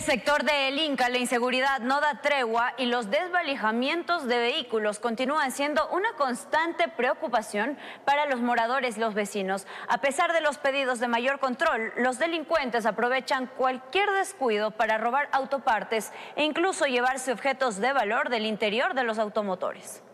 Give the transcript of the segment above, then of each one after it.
sector de El Inca, la inseguridad no da tregua y los desvalijamientos de vehículos continúan siendo una constante preocupación para los moradores y los vecinos. A pesar de los pedidos de mayor control, los delincuentes aprovechan cualquier descuido para robar autopartes e incluso llevarse objetos de valor del interior de los automotores.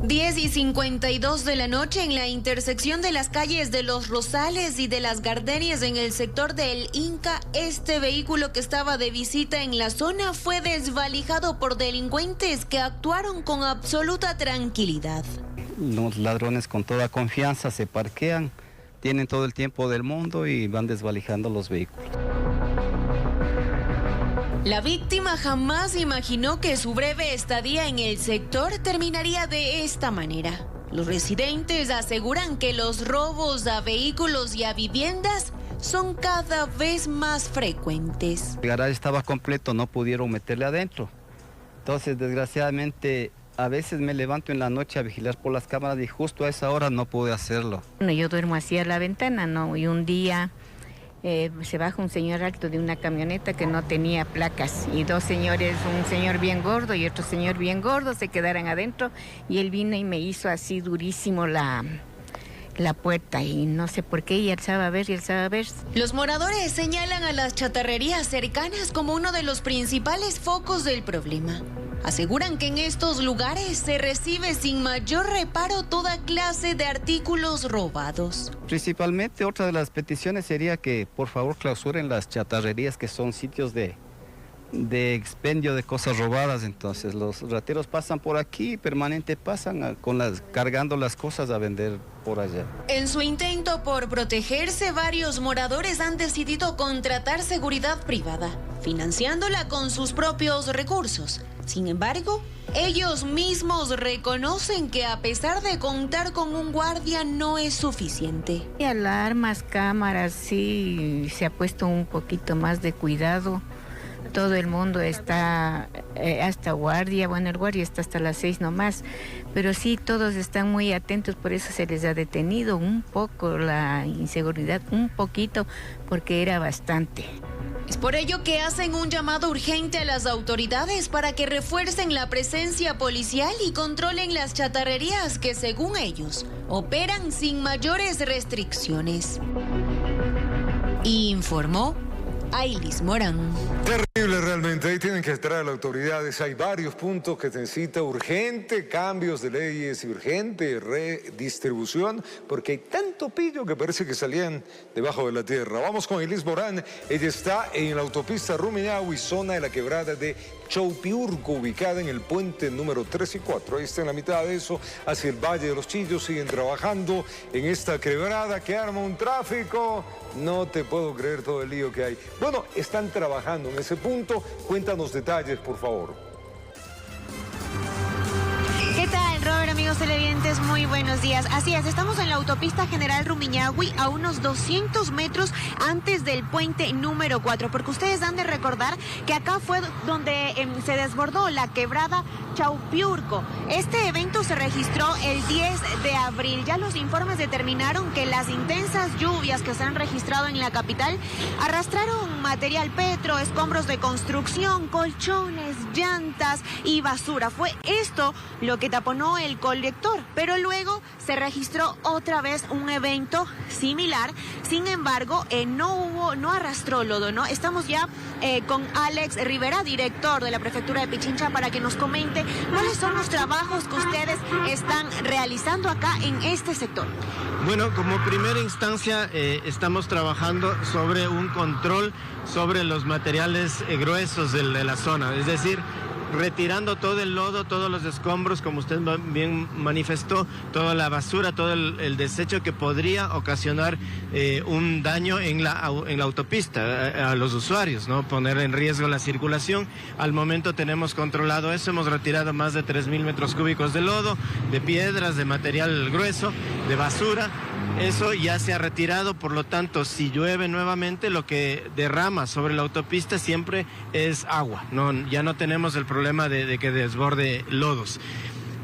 Diez y 52 de la noche en la intersección de las calles de Los Rosales y de Las Gardenias en el sector del Inca, este vehículo que estaba de visita en la zona fue desvalijado por delincuentes que actuaron con absoluta tranquilidad. Los ladrones con toda confianza se parquean, tienen todo el tiempo del mundo y van desvalijando los vehículos. La víctima jamás imaginó que su breve estadía en el sector terminaría de esta manera. Los residentes aseguran que los robos a vehículos y a viviendas son cada vez más frecuentes. El garaje estaba completo, no pudieron meterle adentro. Entonces, desgraciadamente, a veces me levanto en la noche a vigilar por las cámaras y justo a esa hora no pude hacerlo. Bueno, yo duermo así a la ventana, ¿no? Y un día se baja un señor alto de una camioneta que no tenía placas y dos señores, un señor bien gordo y otro señor bien gordo, se quedaron adentro y él vino y me hizo así durísimo la puerta y no sé por qué, y alzaba a ver. Los moradores señalan a las chatarrerías cercanas como uno de los principales focos del problema. Aseguran que en estos lugares se recibe sin mayor reparo toda clase de artículos robados. Principalmente, otra de las peticiones sería que por favor clausuren las chatarrerías, que son sitios de expendio de cosas robadas. Entonces los rateros pasan por aquí, permanente pasan cargando las cosas a vender por allá. En su intento por protegerse, varios moradores han decidido contratar seguridad privada, financiándola con sus propios recursos. Sin embargo, ellos mismos reconocen que a pesar de contar con un guardia no es suficiente. Y alarmas, cámaras, sí, se ha puesto un poquito más de cuidado. Todo el mundo está hasta guardia, bueno, el guardia está hasta las 6 nomás, pero sí, todos están muy atentos, por eso se les ha detenido un poco la inseguridad, un poquito, porque era bastante. Es por ello que hacen un llamado urgente a las autoridades para que refuercen la presencia policial y controlen las chatarrerías que, según ellos, operan sin mayores restricciones. Informó Ailis Morán. Terrible realmente, ahí tienen que entrar las autoridades. Hay varios puntos que necesita urgente cambios de leyes y urgente redistribución, porque hay tanto pillo que parece que salían debajo de la tierra. Vamos con Ailis Morán. Ella está en la autopista Rumiñahui, zona de la quebrada de Chaupiurco, ubicada en el puente número 3 y 4. Ahí está en la mitad de eso, hacia el Valle de los Chillos. Siguen trabajando en esta quebrada que arma un tráfico. No te puedo creer todo el lío que hay. Bueno, están trabajando en ese punto. Cuéntanos detalles, por favor. ¿Qué tal, Robert, amigos televidentes? Muy buenos días. Así es, estamos en la autopista General Rumiñahui a unos 200 metros antes del puente número 4, porque ustedes han de recordar que acá fue donde se desbordó la quebrada Chaupiurco. Este evento se registró el 10 de abril. Ya los informes determinaron que las intensas lluvias que se han registrado en la capital arrastraron material petro, escombros de construcción, colchones, llantas y basura. Fue esto lo que taponó el colector, pero luego se registró otra vez un evento similar. Sin embargo, no arrastró lodo, ¿no? Estamos ya con Alex Rivera, director de la prefectura de Pichincha, para que nos comente cuáles son los trabajos que ustedes están realizando acá en este sector. Bueno, como primera instancia estamos trabajando sobre un control sobre los materiales gruesos de la zona, es decir, retirando todo el lodo, todos los escombros, como usted bien manifestó, toda la basura, todo el desecho que podría ocasionar un daño en la autopista a los usuarios, ¿no? Poner en riesgo la circulación. Al momento tenemos controlado eso, hemos retirado más de 3.000 metros cúbicos de lodo, de piedras, de material grueso, de basura. Eso ya se ha retirado, por lo tanto, si llueve nuevamente, lo que derrama sobre la autopista siempre es agua. Ya no tenemos el problema de que desborde lodos.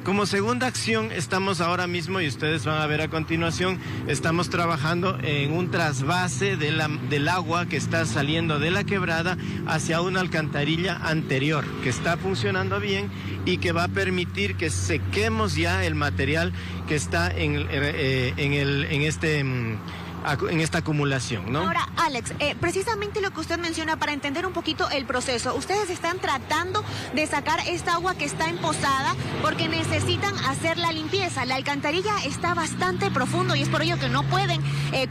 Como segunda acción, estamos ahora mismo, y ustedes van a ver a continuación, estamos trabajando en un trasvase del agua que está saliendo de la quebrada hacia una alcantarilla anterior, que está funcionando bien y que va a permitir que sequemos ya el material que está en esta acumulación, ¿no? Ahora, Alex, precisamente lo que usted menciona para entender un poquito el proceso, ustedes están tratando de sacar esta agua que está emposada porque necesitan hacer la limpieza. La alcantarilla está bastante profundo y es por ello que no pueden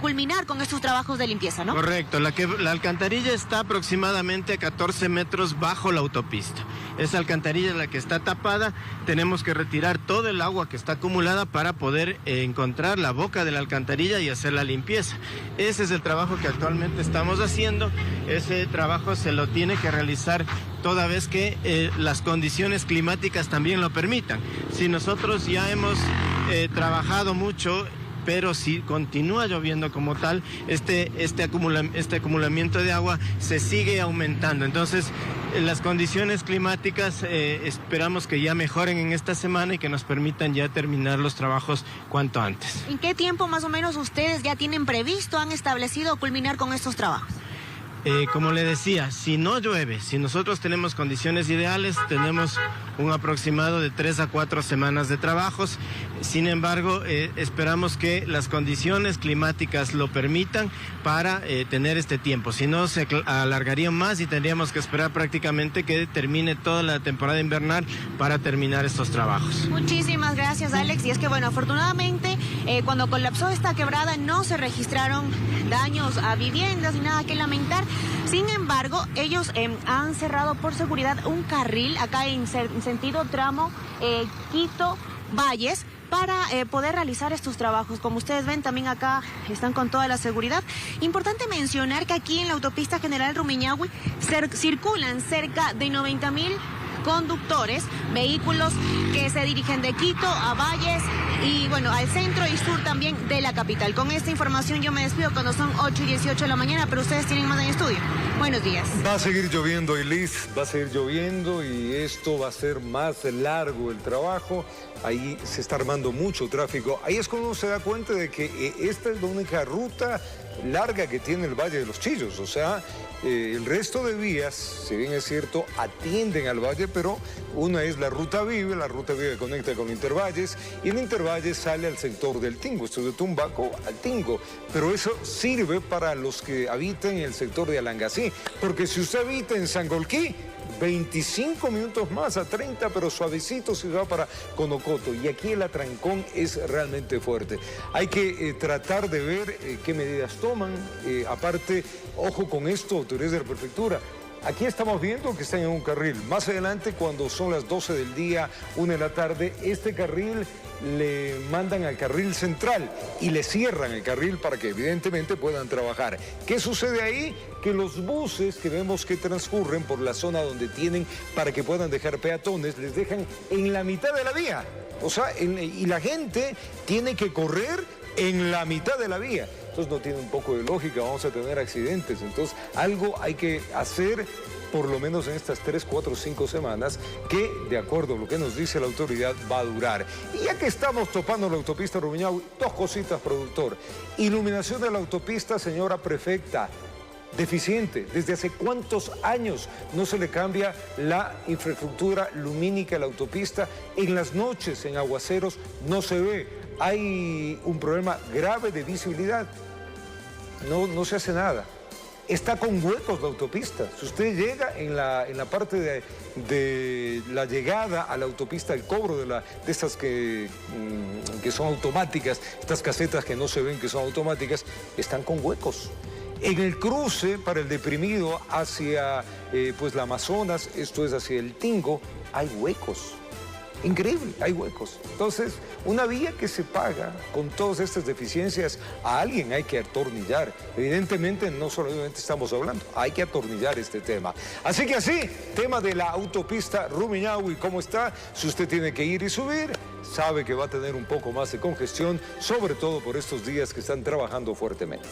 culminar con estos trabajos de limpieza, ¿no? Correcto, la alcantarilla está aproximadamente a 14 metros bajo la autopista. Esa alcantarilla es la que está tapada, tenemos que retirar todo el agua que está acumulada para poder encontrar la boca de la alcantarilla y hacer la limpieza. Ese es el trabajo que actualmente estamos haciendo. Ese trabajo se lo tiene que realizar toda vez que las condiciones climáticas también lo permitan. Si nosotros ya hemos trabajado mucho, pero si continúa lloviendo como tal, este acumulamiento de agua se sigue aumentando. Entonces, las condiciones climáticas esperamos que ya mejoren en esta semana y que nos permitan ya terminar los trabajos cuanto antes. ¿En qué tiempo más o menos ustedes ya tienen previsto, han establecido culminar con estos trabajos? Como le decía, si no llueve, si nosotros tenemos condiciones ideales, tenemos un aproximado de 3 a 4 semanas de trabajos. Sin embargo, esperamos que las condiciones climáticas lo permitan para tener este tiempo. Si no, se alargaría más y tendríamos que esperar prácticamente que termine toda la temporada invernal para terminar estos trabajos. Muchísimas gracias, Alex. Y es que, bueno, afortunadamente, cuando colapsó esta quebrada no se registraron daños a viviendas ni nada que lamentar. Sin embargo, ellos han cerrado por seguridad un carril acá en sentido tramo Quito-Valles para poder realizar estos trabajos. Como ustedes ven, también acá están con toda la seguridad. Importante mencionar que aquí en la autopista General Rumiñahui circulan cerca de 90.000 conductores, vehículos que se dirigen de Quito a Valles y bueno, al centro y sur también de la capital. Con esta información yo me despido cuando son 8:18 de la mañana, pero ustedes tienen más en estudio. Buenos días. Va a seguir lloviendo, Elis, va a seguir lloviendo y esto va a ser más largo el trabajo. Ahí se está armando mucho tráfico. Ahí es cuando uno se da cuenta de que esta es la única ruta larga que tiene el Valle de los Chillos. O sea, el resto de vías, si bien es cierto, atienden al valle, pero una es la ruta Vive que conecta con Intervalles, y en Intervalles sale al sector del Tingo, esto es de Tumbaco al Tingo, pero eso sirve para los que habitan en el sector de Alangací, porque si usted habita en Sangolquí, 25 minutos más a 30, pero suavecito se va para Conocoto. Y aquí el atrancón es realmente fuerte. Hay que tratar de ver qué medidas toman. Aparte, ojo con esto, autoridades de la prefectura. Aquí estamos viendo que están en un carril. Más adelante, cuando son las 12 del día, 1 de la tarde, este carril le mandan al carril central y le cierran el carril para que evidentemente puedan trabajar. ¿Qué sucede ahí? Que los buses que vemos que transcurren por la zona donde tienen para que puedan dejar peatones, les dejan en la mitad de la vía. O sea, y la gente tiene que correr en la mitad de la vía. Entonces no tiene un poco de lógica, vamos a tener accidentes. Entonces algo hay que hacer por lo menos en estas 3, 4, 5 semanas, que de acuerdo a lo que nos dice la autoridad va a durar. Y ya que estamos topando la autopista Rumiñahui, 2 cositas, productor. Iluminación de la autopista, señora prefecta, deficiente. ¿Desde hace cuántos años no se le cambia la infraestructura lumínica a la autopista? En las noches, en aguaceros, no se ve. Hay un problema grave de visibilidad. No se hace nada. Está con huecos la autopista. Si usted llega en la parte de la llegada a la autopista, el cobro de estas que son automáticas, estas casetas que no se ven que son automáticas, están con huecos. En el cruce para el deprimido hacia la Amazonas, esto es hacia el Tingo, hay huecos. Increíble, hay huecos. Entonces, una vía que se paga con todas estas deficiencias, a alguien hay que atornillar. Evidentemente, no solamente estamos hablando, hay que atornillar este tema. Así que así, tema de la autopista Rumiñahui, ¿cómo está? Si usted tiene que ir y subir, sabe que va a tener un poco más de congestión, sobre todo por estos días que están trabajando fuertemente.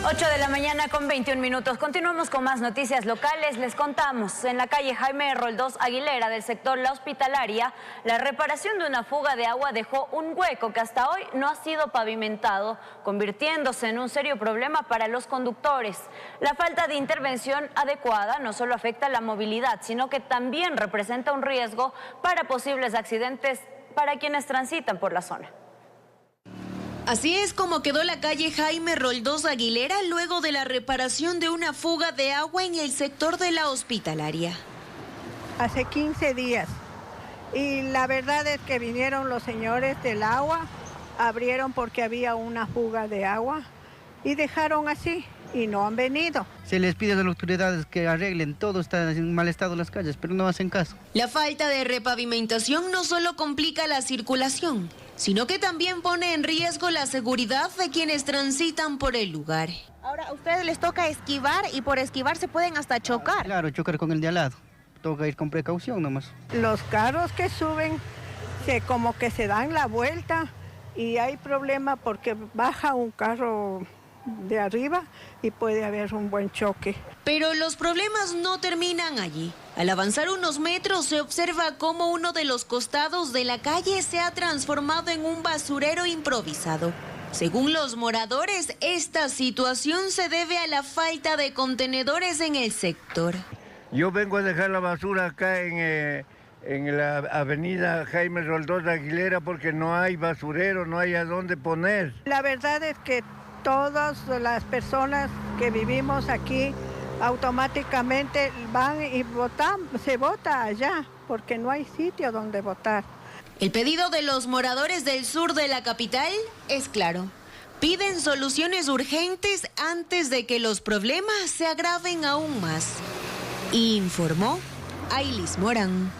8 de la mañana con 21 minutos. Continuamos con más noticias locales. Les contamos, en la calle Jaime Roldós Aguilera del sector La Hospitalaria, la reparación de una fuga de agua dejó un hueco que hasta hoy no ha sido pavimentado, convirtiéndose en un serio problema para los conductores. La falta de intervención adecuada no solo afecta la movilidad, sino que también representa un riesgo para posibles accidentes para quienes transitan por la zona. Así es como quedó la calle Jaime Roldós Aguilera luego de la reparación de una fuga de agua en el sector de La Hospitalaria. Hace 15 días. Y la verdad es que vinieron los señores del agua, abrieron porque había una fuga de agua y dejaron así y no han venido. Se les pide a las autoridades que arreglen, todo está en mal estado las calles, pero no hacen caso. La falta de repavimentación no solo complica la circulación, sino que también pone en riesgo la seguridad de quienes transitan por el lugar. Ahora, a ustedes les toca esquivar y por esquivar se pueden hasta chocar. Claro, chocar con el de al lado. Toca ir con precaución nomás. Los carros que suben como que se dan la vuelta y hay problema porque baja un carro de arriba y puede haber un buen choque. Pero los problemas no terminan allí. Al avanzar unos metros se observa cómo uno de los costados de la calle se ha transformado en un basurero improvisado. Según los moradores, esta situación se debe a la falta de contenedores en el sector. Yo vengo a dejar la basura acá en la avenida Jaime Roldós Aguilera porque no hay basurero, no hay a dónde poner. La verdad es que todas las personas que vivimos aquí automáticamente van y se vota allá porque no hay sitio donde votar. El pedido de los moradores del sur de la capital es claro. Piden soluciones urgentes antes de que los problemas se agraven aún más. Informó Ailis Morán.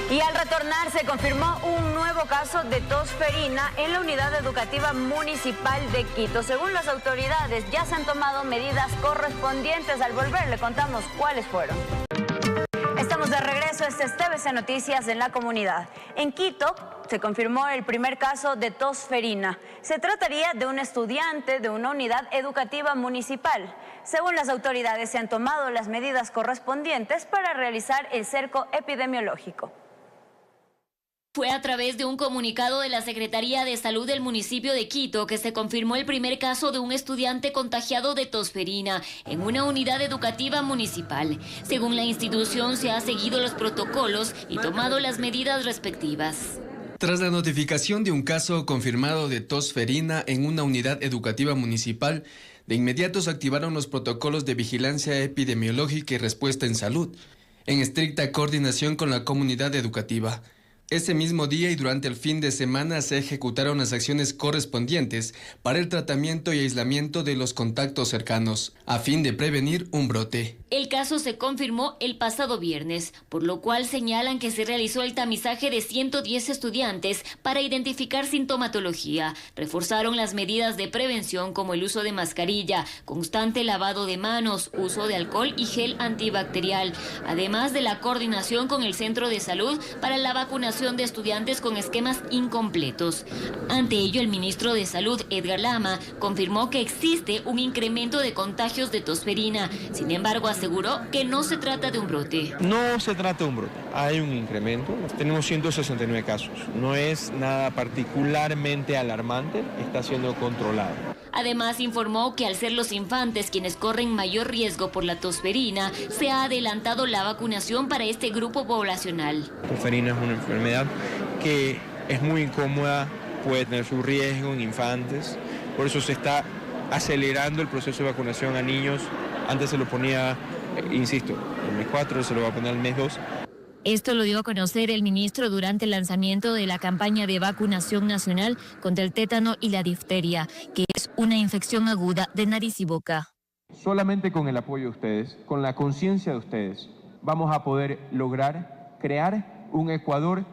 Y al retornar se confirmó un nuevo caso de tos ferina en la unidad educativa municipal de Quito. Según las autoridades, ya se han tomado medidas correspondientes. Al volver le contamos cuáles fueron. Estamos de regreso, este es TVC Noticias en la comunidad. En Quito se confirmó el primer caso de tos ferina. Se trataría de un estudiante de una unidad educativa municipal. Según las autoridades, se han tomado las medidas correspondientes para realizar el cerco epidemiológico. Fue a través de un comunicado de la Secretaría de Salud del municipio de Quito que se confirmó el primer caso de un estudiante contagiado de tos ferina en una unidad educativa municipal. Según la institución, se han seguido los protocolos y tomado las medidas respectivas. Tras la notificación de un caso confirmado de tos ferina en una unidad educativa municipal, de inmediato se activaron los protocolos de vigilancia epidemiológica y respuesta en salud, en estricta coordinación con la comunidad educativa. Ese mismo día y durante el fin de semana se ejecutaron las acciones correspondientes para el tratamiento y aislamiento de los contactos cercanos, a fin de prevenir un brote. El caso se confirmó el pasado viernes, por lo cual señalan que se realizó el tamizaje de 110 estudiantes para identificar sintomatología. Reforzaron las medidas de prevención como el uso de mascarilla, constante lavado de manos, uso de alcohol y gel antibacterial, además de la coordinación con el centro de salud para la vacunación de estudiantes con esquemas incompletos. Ante ello, el ministro de Salud, Edgar Lama, confirmó que existe un incremento de contagios de tos ferina. Sin embargo, aseguró que no se trata de un brote. No se trata de un brote, hay un incremento, tenemos 169 casos, no es nada particularmente alarmante, está siendo controlado. Además, informó que al ser los infantes quienes corren mayor riesgo por la tos ferina, se ha adelantado la vacunación para este grupo poblacional. La tos ferina es una enfermedad que es muy incómoda, puede tener su riesgo en infantes, por eso se está acelerando el proceso de vacunación a niños. Antes se lo ponía, insisto, el mes 4, se lo va a poner el mes 2. Esto lo dio a conocer el ministro durante el lanzamiento de la campaña de vacunación nacional contra el tétano y la difteria, que es una infección aguda de nariz y boca. Solamente con el apoyo de ustedes, con la conciencia de ustedes, vamos a poder lograr crear un Ecuador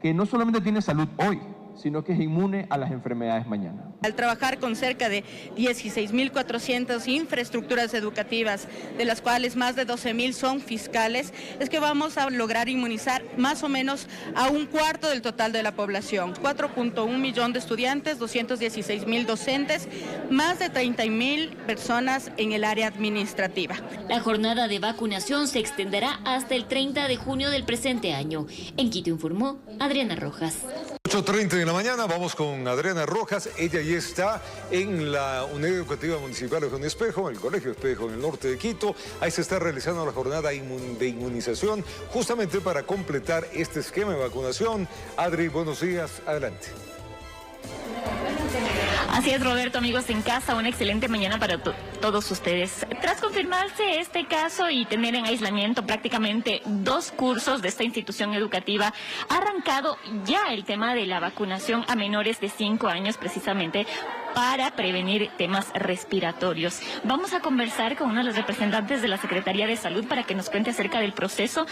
que no solamente tiene salud hoy, sino que es inmune a las enfermedades mañana. Al trabajar con cerca de 16.400 infraestructuras educativas, de las cuales más de 12.000 son fiscales, es que vamos a lograr inmunizar más o menos a un cuarto del total de la población. 4.1 millón de estudiantes, 216.000 docentes, más de 30.000 personas en el área administrativa. La jornada de vacunación se extenderá hasta el 30 de junio del presente año. En Quito informó Adriana Rojas. 8:30 de la mañana, vamos con Adriana Rojas. Ella ya está en la Unidad Educativa Municipal de Juan Espejo, en el Colegio Espejo, en el norte de Quito. Ahí se está realizando la jornada de inmunización, justamente para completar este esquema de vacunación. Adri, buenos días, adelante. Así es, Roberto, amigos en casa, una excelente mañana para todos ustedes. Tras confirmarse este caso y tener en aislamiento prácticamente 2 cursos de esta institución educativa, ha arrancado ya el tema de la vacunación a menores de 5 años, precisamente para prevenir temas respiratorios. Vamos a conversar con uno de los representantes de la Secretaría de Salud para que nos cuente acerca del proceso.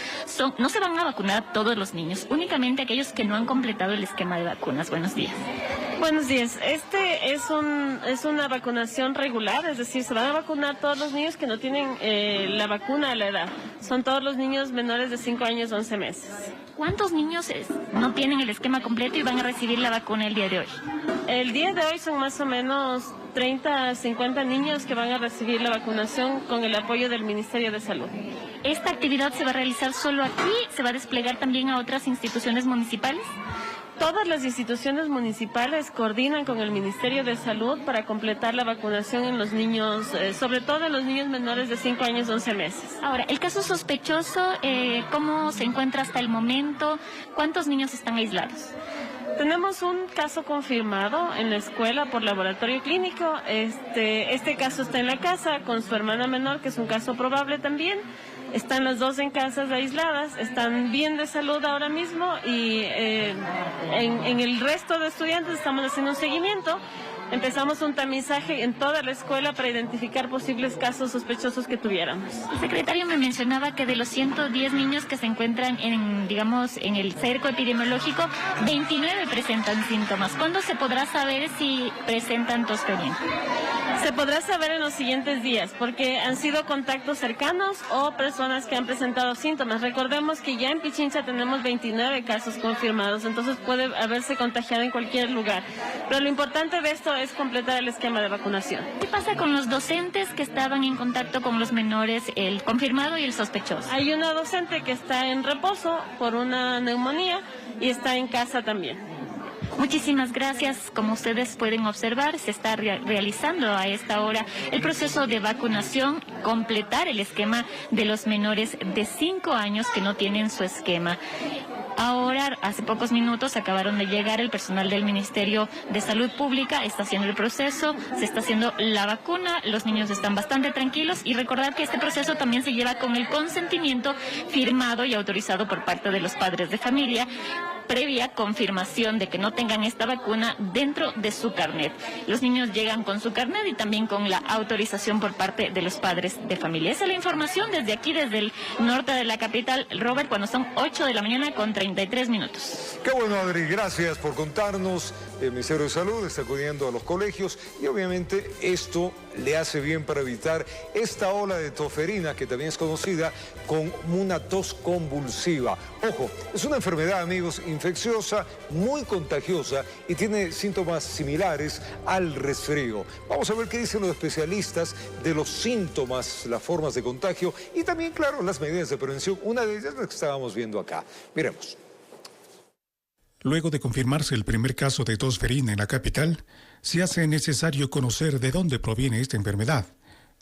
No se van a vacunar todos los niños, únicamente aquellos que no han completado el esquema de vacunas. Buenos días. Buenos días. Este es una vacunación regular, es decir, se van a vacunar todos los niños que no tienen la vacuna a la edad. Son todos los niños menores de 5 años, 11 meses. ¿Cuántos niños no tienen el esquema completo y van a recibir la vacuna el día de hoy? El día de hoy son más o menos 30 a 50 niños que van a recibir la vacunación con el apoyo del Ministerio de Salud. ¿Esta actividad se va a realizar solo aquí? ¿Se va a desplegar también a otras instituciones municipales? Todas las instituciones municipales coordinan con el Ministerio de Salud para completar la vacunación en los niños, sobre todo en los niños menores de 5 años, 11 meses. Ahora, el caso sospechoso, ¿cómo se encuentra hasta el momento? ¿Cuántos niños están aislados? Tenemos un caso confirmado en la escuela por laboratorio clínico. Este caso está en la casa con su hermana menor, que es un caso probable también. Están las dos en casas aisladas, están bien de salud ahora mismo y en el resto de estudiantes estamos haciendo un seguimiento. Empezamos un tamizaje en toda la escuela para identificar posibles casos sospechosos que tuviéramos. El secretario me mencionaba que de los 110 niños que se encuentran en el cerco epidemiológico, 29 presentan síntomas. ¿Cuándo se podrá saber si presentan tos ferina? Se podrá saber en los siguientes días, porque han sido contactos cercanos o personas que han presentado síntomas. Recordemos que ya en Pichincha tenemos 29 casos confirmados, entonces puede haberse contagiado en cualquier lugar. Pero lo importante de esto es completar el esquema de vacunación. ¿Qué pasa con los docentes que estaban en contacto con los menores, el confirmado y el sospechoso? Hay una docente que está en reposo por una neumonía y está en casa también. Muchísimas gracias. Como ustedes pueden observar, se está realizando a esta hora el proceso de vacunación, completar el esquema de los menores de 5 años que no tienen su esquema. Ahora, hace pocos minutos, acabaron de llegar el personal del Ministerio de Salud Pública, está haciendo el proceso, se está haciendo la vacuna, los niños están bastante tranquilos y recordar que este proceso también se lleva con el consentimiento firmado y autorizado por parte de los padres de familia, previa confirmación de que no tengan esta vacuna dentro de su carnet. Los niños llegan con su carnet y también con la autorización por parte de los padres de familia. Esa es la información desde aquí, desde el norte de la capital, Robert, cuando son 8 de la mañana con 33 minutos. Qué bueno, Adri, gracias por contarnos. El Ministerio de Salud está acudiendo a los colegios y obviamente esto le hace bien para evitar esta ola de tosferina, que también es conocida como una tos convulsiva. Ojo, es una enfermedad, amigos, infecciosa, muy contagiosa y tiene síntomas similares al resfrío. Vamos a ver qué dicen los especialistas de los síntomas, las formas de contagio y también, claro, las medidas de prevención. Una de ellas es la que estábamos viendo acá. Miremos. Luego de confirmarse el primer caso de tos ferina en la capital, se hace necesario conocer de dónde proviene esta enfermedad,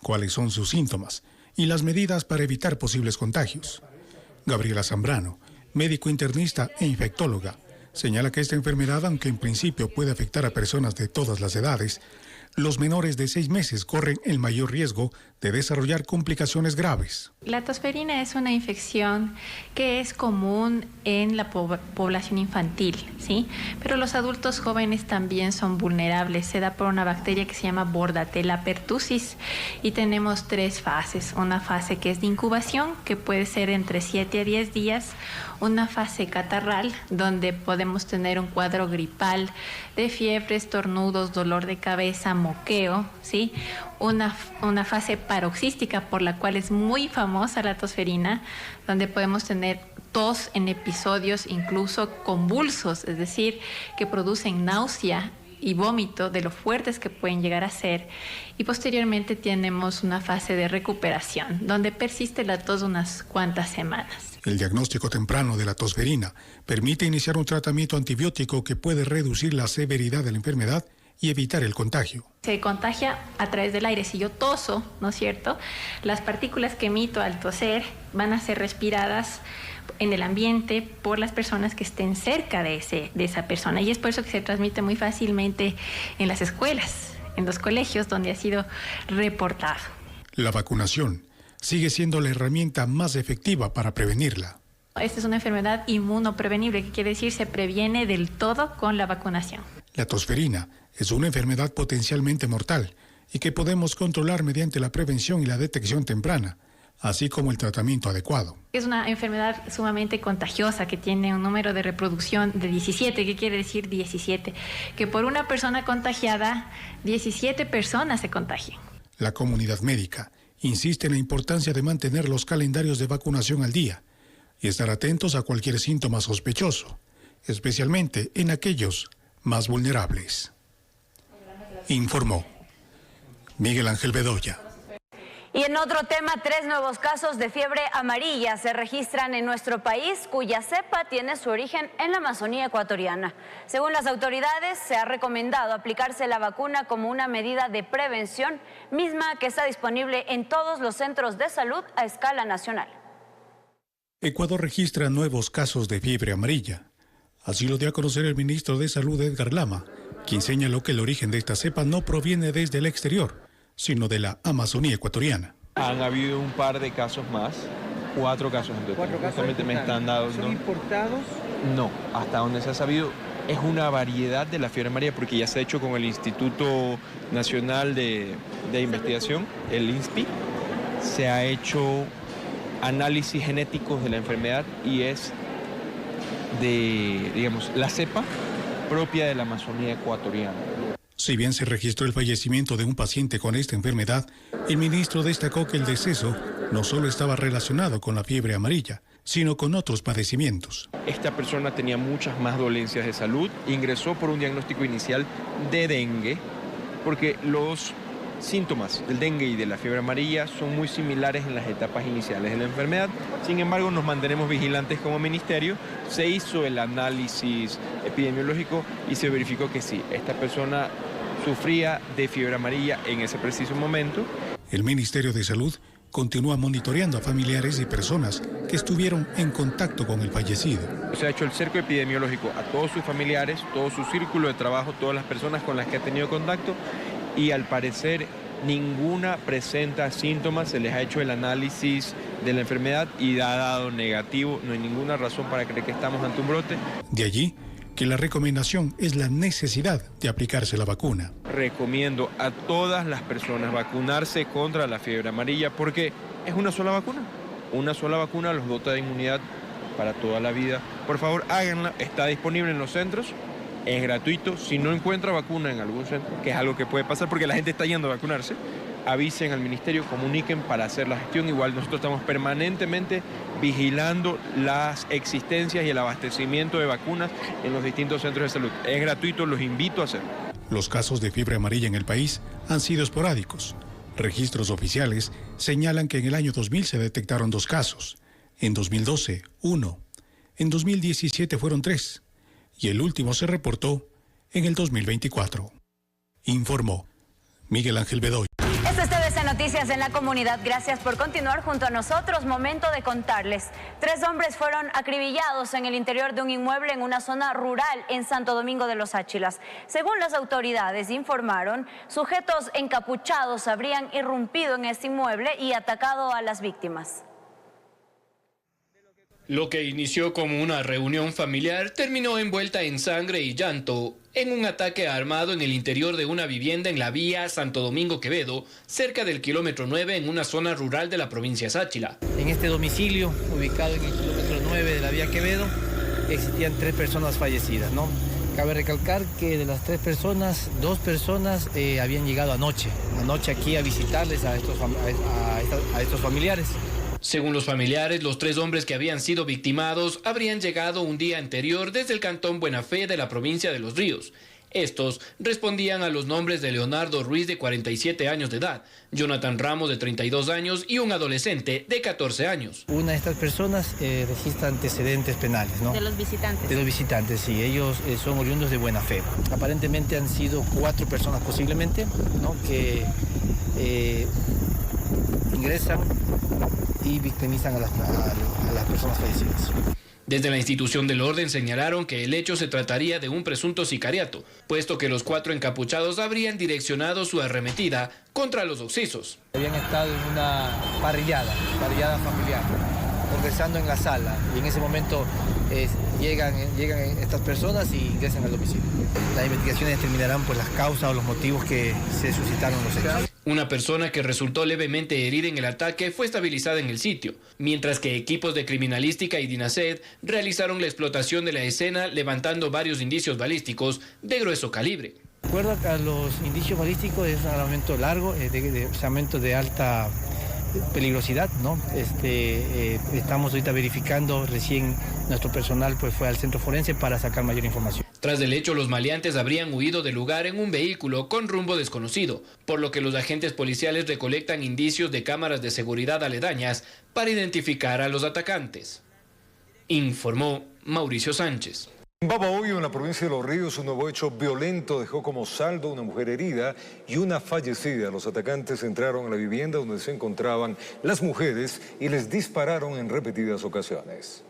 cuáles son sus síntomas y las medidas para evitar posibles contagios. Gabriela Zambrano, médico internista e infectóloga, señala que esta enfermedad, aunque en principio puede afectar a personas de todas las edades, los menores de 6 meses corren el mayor riesgo de desarrollar complicaciones graves. La tosferina es una infección que es común en la población infantil, ¿sí? Pero los adultos jóvenes también son vulnerables. Se da por una bacteria que se llama Bordetella pertussis y tenemos 3 fases. Una fase que es de incubación, que puede ser entre 7 a 10 días. Una fase catarral, donde podemos tener un cuadro gripal de fiebre, estornudos, dolor de cabeza, moqueo, ¿sí? Una fase paroxística, por la cual es muy famosa la tosferina, donde podemos tener tos en episodios incluso convulsos, es decir, que producen náusea y vómito de lo fuertes que pueden llegar a ser. Y posteriormente tenemos una fase de recuperación, donde persiste la tos unas cuantas semanas. El diagnóstico temprano de la tosferina permite iniciar un tratamiento antibiótico que puede reducir la severidad de la enfermedad y evitar el contagio. Se contagia a través del aire. Si yo toso, ¿no es cierto?, las partículas que emito al toser van a ser respiradas en el ambiente por las personas que estén cerca de esa persona. Y es por eso que se transmite muy fácilmente en las escuelas, en los colegios, donde ha sido reportado. La vacunación sigue siendo la herramienta más efectiva para prevenirla. Esta es una enfermedad inmunoprevenible, que quiere decir se previene del todo con la vacunación. La tosferina es una enfermedad potencialmente mortal y que podemos controlar mediante la prevención y la detección temprana, así como el tratamiento adecuado. Es una enfermedad sumamente contagiosa que tiene un número de reproducción de 17, ¿qué quiere decir 17? Que por una persona contagiada, 17 personas se contagian. La comunidad médica insiste en la importancia de mantener los calendarios de vacunación al día y estar atentos a cualquier síntoma sospechoso, especialmente en aquellos más vulnerables. Informó Miguel Ángel Bedoya. Y en otro tema, 3 nuevos casos de fiebre amarilla se registran en nuestro país, cuya cepa tiene su origen en la Amazonía ecuatoriana. Según las autoridades, se ha recomendado aplicarse la vacuna como una medida de prevención, misma que está disponible en todos los centros de salud a escala nacional. Ecuador registra nuevos casos de fiebre amarilla. Así lo dio a conocer el ministro de Salud, Edgar Lama, quien señaló que el origen de esta cepa no proviene desde el exterior, sino de la Amazonía ecuatoriana. Han habido un par de casos más, 4 casos en total. Justamente me están dando. ¿Son importados? No, hasta donde se ha sabido es una variedad de la fiebre amarilla, porque ya se ha hecho con el Instituto Nacional de Investigación, el INSPI, se ha hecho análisis genéticos de la enfermedad y es de, digamos, la cepa propia de la Amazonía ecuatoriana. Si bien se registró el fallecimiento de un paciente con esta enfermedad, el ministro destacó que el deceso no solo estaba relacionado con la fiebre amarilla, sino con otros padecimientos. Esta persona tenía muchas más dolencias de salud, ingresó por un diagnóstico inicial de dengue, porque los síntomas del dengue y de la fiebre amarilla son muy similares en las etapas iniciales de la enfermedad. Sin embargo, nos mantenemos vigilantes como ministerio. Se hizo el análisis epidemiológico y se verificó que sí, esta persona sufría de fiebre amarilla en ese preciso momento. El Ministerio de Salud continúa monitoreando a familiares y personas que estuvieron en contacto con el fallecido. Se ha hecho el cerco epidemiológico a todos sus familiares, todo su círculo de trabajo, todas las personas con las que ha tenido contacto, y al parecer ninguna presenta síntomas. Se les ha hecho el análisis de la enfermedad y ha dado negativo. No hay ninguna razón para creer que estamos ante un brote. De allí que la recomendación es la necesidad de aplicarse la vacuna. Recomiendo a todas las personas vacunarse contra la fiebre amarilla, porque es una sola vacuna. Una sola vacuna los dota de inmunidad para toda la vida. Por favor, háganla. Está disponible en los centros. Es gratuito. Si no encuentra vacuna en algún centro, que es algo que puede pasar porque la gente está yendo a vacunarse, avisen al ministerio, comuniquen para hacer la gestión. Igual nosotros estamos permanentemente vigilando las existencias y el abastecimiento de vacunas en los distintos centros de salud. Es gratuito, los invito a hacerlo. Los casos de fiebre amarilla en el país han sido esporádicos. Registros oficiales señalan que en el año 2000 se detectaron 2 casos, en 2012 1, en 2017 fueron 3 y el último se reportó en el 2024. Informó Miguel Ángel Bedoya. Esto es TVC Noticias en la comunidad. Gracias por continuar junto a nosotros. Momento de contarles. 3 hombres fueron acribillados en el interior de un inmueble en una zona rural en Santo Domingo de los Áchilas. Según las autoridades informaron, sujetos encapuchados habrían irrumpido en este inmueble y atacado a las víctimas. Lo que inició como una reunión familiar terminó envuelta en sangre y llanto en un ataque armado en el interior de una vivienda en la vía Santo Domingo-Quevedo, cerca del kilómetro 9 en una zona rural de la provincia Sáchila. En este domicilio, ubicado en el kilómetro 9 de la vía Quevedo, existían 3 personas fallecidas, ¿no? Cabe recalcar que de las 3 personas, 2 personas habían llegado anoche aquí a visitarles a estos familiares. Según los familiares, los 3 hombres que habían sido victimados habrían llegado un día anterior desde el cantón Buena Fe de la provincia de Los Ríos. Estos respondían a los nombres de Leonardo Ruiz, de 47 años de edad, Jonathan Ramos, de 32 años, y un adolescente de 14 años. Una de estas personas registra antecedentes penales, ¿no? De los visitantes. De los visitantes, sí. Ellos son oriundos de Buena Fe. Aparentemente han sido 4 personas posiblemente, ¿no? Que ingresan y victimizan a las personas fallecidas. Desde la institución del orden señalaron que el hecho se trataría de un presunto sicariato, puesto que los 4 encapuchados habrían direccionado su arremetida contra los occisos. Habían estado en una parrillada familiar, conversando en la sala, y en ese momento llegan estas personas y ingresan al domicilio. Las investigaciones determinarán pues las causas o los motivos que se suscitaron los hechos. Una persona que resultó levemente herida en el ataque fue estabilizada en el sitio, mientras que equipos de criminalística y DINASED realizaron la explotación de la escena, levantando varios indicios balísticos de grueso calibre. De acuerdo a los indicios balísticos, es un armamento largo, armamento de alta peligrosidad, ¿no? Estamos ahorita verificando, recién nuestro personal pues fue al centro forense para sacar mayor información. Tras el hecho, los maleantes habrían huido del lugar en un vehículo con rumbo desconocido, por lo que los agentes policiales recolectan indicios de cámaras de seguridad aledañas para identificar a los atacantes. Informó Mauricio Sánchez. En Babahoyo, en la provincia de Los Ríos, un nuevo hecho violento dejó como saldo una mujer herida y una fallecida. Los atacantes entraron a la vivienda donde se encontraban las mujeres y les dispararon en repetidas ocasiones.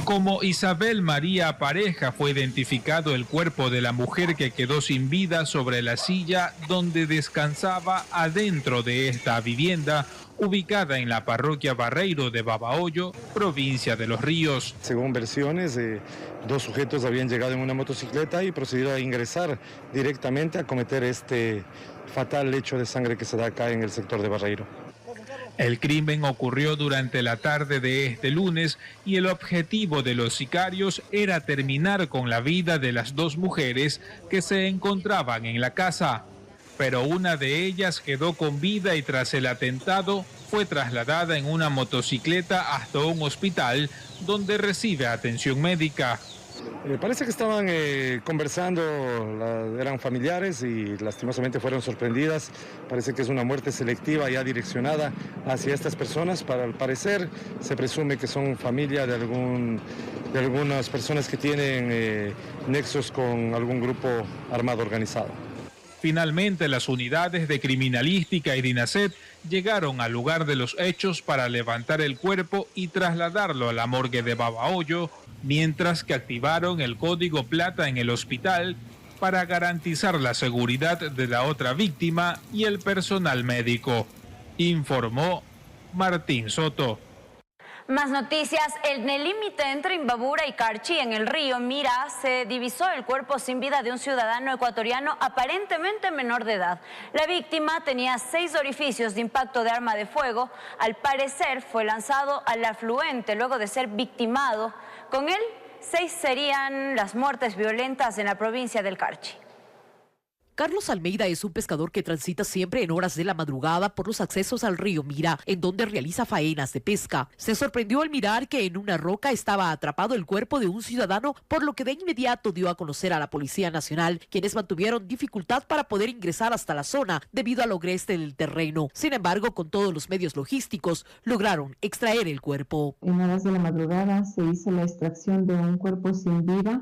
Como Isabel María Pareja fue identificado el cuerpo de la mujer que quedó sin vida sobre la silla donde descansaba adentro de esta vivienda, ubicada en la parroquia Barreiro de Babahoyo, provincia de Los Ríos. Según versiones, 2 sujetos habían llegado en una motocicleta y procedido a ingresar directamente a cometer este fatal hecho de sangre que se da acá en el sector de Barreiro. El crimen ocurrió durante la tarde de este lunes y el objetivo de los sicarios era terminar con la vida de las 2 mujeres que se encontraban en la casa. Pero una de ellas quedó con vida y tras el atentado fue trasladada en una motocicleta hasta un hospital donde recibe atención médica. Parece que estaban conversando, eran familiares y lastimosamente fueron sorprendidas. Parece que es una muerte selectiva ya direccionada hacia estas personas. Al parecer se presume que son familia de algunas personas que tienen nexos con algún grupo armado organizado. Finalmente, las unidades de criminalística y DINASED llegaron al lugar de los hechos para levantar el cuerpo y trasladarlo a la morgue de Babahoyo, mientras que activaron el código plata en el hospital para garantizar la seguridad de la otra víctima y el personal médico, informó Martín Soto. Más noticias. En el límite entre Imbabura y Carchi, en el río Mira, se divisó el cuerpo sin vida de un ciudadano ecuatoriano aparentemente menor de edad. La víctima tenía 6 orificios de impacto de arma de fuego. Al parecer fue lanzado al afluente luego de ser victimado. Con él, 6 serían las muertes violentas en la provincia del Carchi. Carlos Almeida es un pescador que transita siempre en horas de la madrugada por los accesos al río Mira, en donde realiza faenas de pesca. Se sorprendió al mirar que en una roca estaba atrapado el cuerpo de un ciudadano, por lo que de inmediato dio a conocer a la Policía Nacional, quienes mantuvieron dificultad para poder ingresar hasta la zona debido a lo agreste del terreno. Sin embargo, con todos los medios logísticos, lograron extraer el cuerpo. En horas de la madrugada se hizo la extracción de un cuerpo sin vida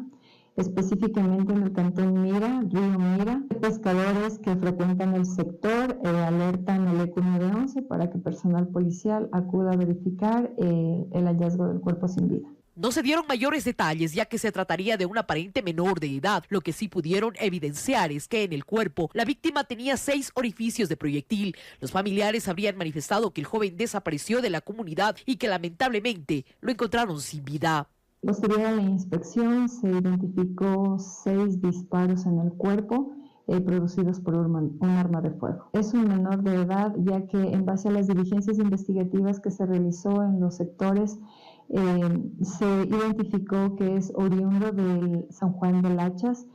específicamente en el cantón Mira, Río Mira. Pescadores que frecuentan el sector alertan al ECU 911 para que personal policial acuda a verificar el hallazgo del cuerpo sin vida. No se dieron mayores detalles, ya que se trataría de un aparente menor de edad. Lo que sí pudieron evidenciar es que en el cuerpo la víctima tenía 6 orificios de proyectil. Los familiares habrían manifestado que el joven desapareció de la comunidad y que lamentablemente lo encontraron sin vida. Posterior a la inspección se identificó 6 disparos en el cuerpo producidos por un arma de fuego. Es un menor de edad, ya que en base a las diligencias investigativas que se realizó en los sectores, se identificó que es oriundo de San Juan de Lachas.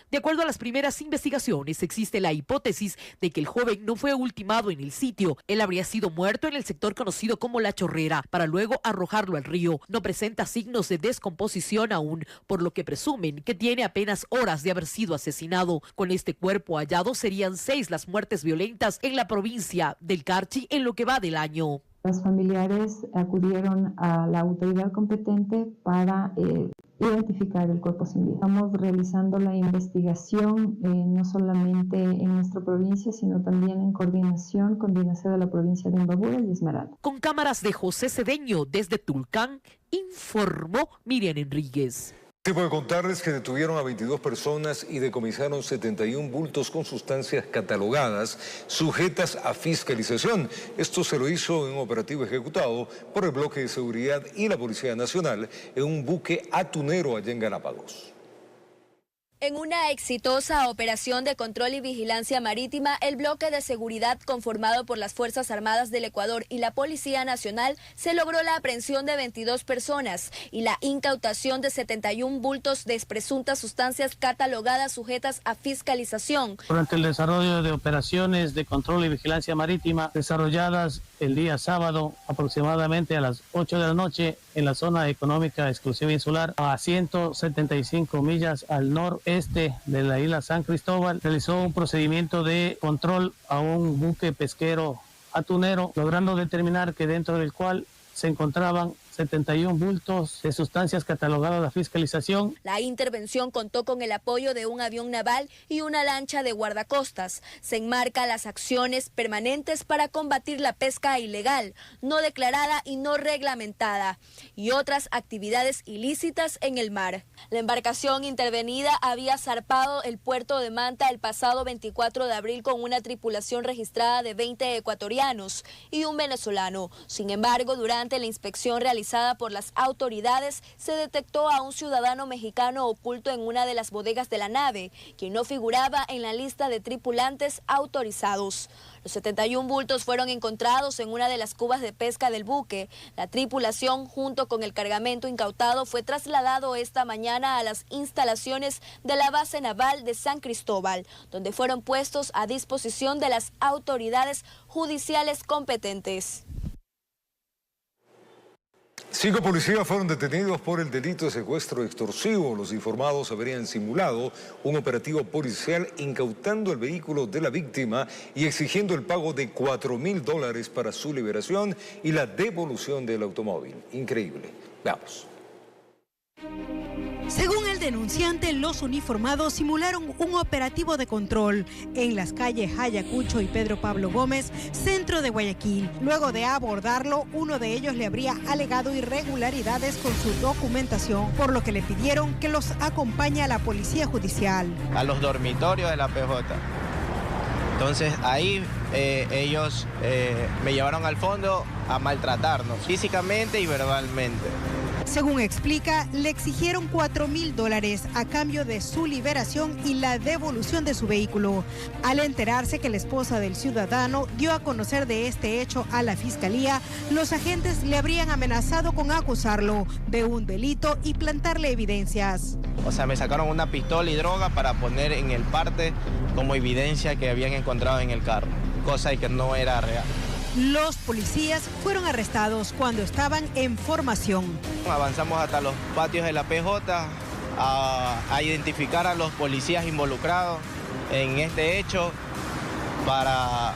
De acuerdo a las primeras investigaciones, existe la hipótesis de que el joven no fue ultimado en el sitio. Él habría sido muerto en el sector conocido como La Chorrera, para luego arrojarlo al río. No presenta signos de descomposición aún, por lo que presumen que tiene apenas horas de haber sido asesinado. Con este cuerpo hallado, serían 6 las muertes violentas en la provincia del Carchi en lo que va del año. Los familiares acudieron a la autoridad competente para identificar el cuerpo sin vida. Estamos realizando la investigación no solamente en nuestra provincia, sino también en coordinación con DINASED de la provincia de Imbabura y Esmeralda. Con cámaras de José Cedeño desde Tulcán, informó Miriam Enríquez. Puedo contarles que detuvieron a 22 personas y decomisaron 71 bultos con sustancias catalogadas sujetas a fiscalización. Esto se lo hizo en un operativo ejecutado por el Bloque de Seguridad y la Policía Nacional en un buque atunero allá en Galápagos. En una exitosa operación de control y vigilancia marítima, el bloque de seguridad conformado por las Fuerzas Armadas del Ecuador y la Policía Nacional se logró la aprehensión de 22 personas y la incautación de 71 bultos de presuntas sustancias catalogadas sujetas a fiscalización. Durante el desarrollo de operaciones de control y vigilancia marítima desarrolladas el día sábado aproximadamente a las 8 de la noche en la zona económica exclusiva insular a 175 millas al noreste de la isla San Cristóbal, realizó un procedimiento de control a un buque pesquero atunero, logrando determinar que dentro del cual se encontraban 71 bultos de sustancias catalogadas a fiscalización. La intervención contó con el apoyo de un avión naval y una lancha de guardacostas. Se enmarcan las acciones permanentes para combatir la pesca ilegal, no declarada y no reglamentada, y otras actividades ilícitas en el mar. La embarcación intervenida había zarpado el puerto de Manta el pasado 24 de abril con una tripulación registrada de 20 ecuatorianos y un venezolano. Sin embargo, durante la inspección realizada por las autoridades, se detectó a un ciudadano mexicano oculto en una de las bodegas de la nave, quien no figuraba en la lista de tripulantes autorizados. Los 71 bultos fueron encontrados en una de las cubas de pesca del buque. La tripulación, junto con el cargamento incautado, fue trasladado esta mañana a las instalaciones de la base naval de San Cristóbal, donde fueron puestos a disposición de las autoridades judiciales competentes. 5 policías fueron detenidos por el delito de secuestro extorsivo. Los informados habrían simulado un operativo policial incautando el vehículo de la víctima y exigiendo el pago de $4.000 para su liberación y la devolución del automóvil. Increíble. Veamos. Según el denunciante, los uniformados simularon un operativo de control en las calles Ayacucho y Pedro Pablo Gómez, centro de Guayaquil. Luego de abordarlo, uno de ellos le habría alegado irregularidades con su documentación, por lo que le pidieron que los acompañe a la policía judicial. A los dormitorios de la PJ. Entonces ahí ellos me llevaron al fondo a maltratarnos físicamente y verbalmente. Según explica, le exigieron $4.000 a cambio de su liberación y la devolución de su vehículo. Al enterarse que la esposa del ciudadano dio a conocer de este hecho a la fiscalía, los agentes le habrían amenazado con acusarlo de un delito y plantarle evidencias. O sea, me sacaron una pistola y droga para poner en el parte como evidencia que habían encontrado en el carro, cosa que no era real. Los policías fueron arrestados cuando estaban en formación. Avanzamos hasta los patios de la PJ a identificar a los policías involucrados en este hecho para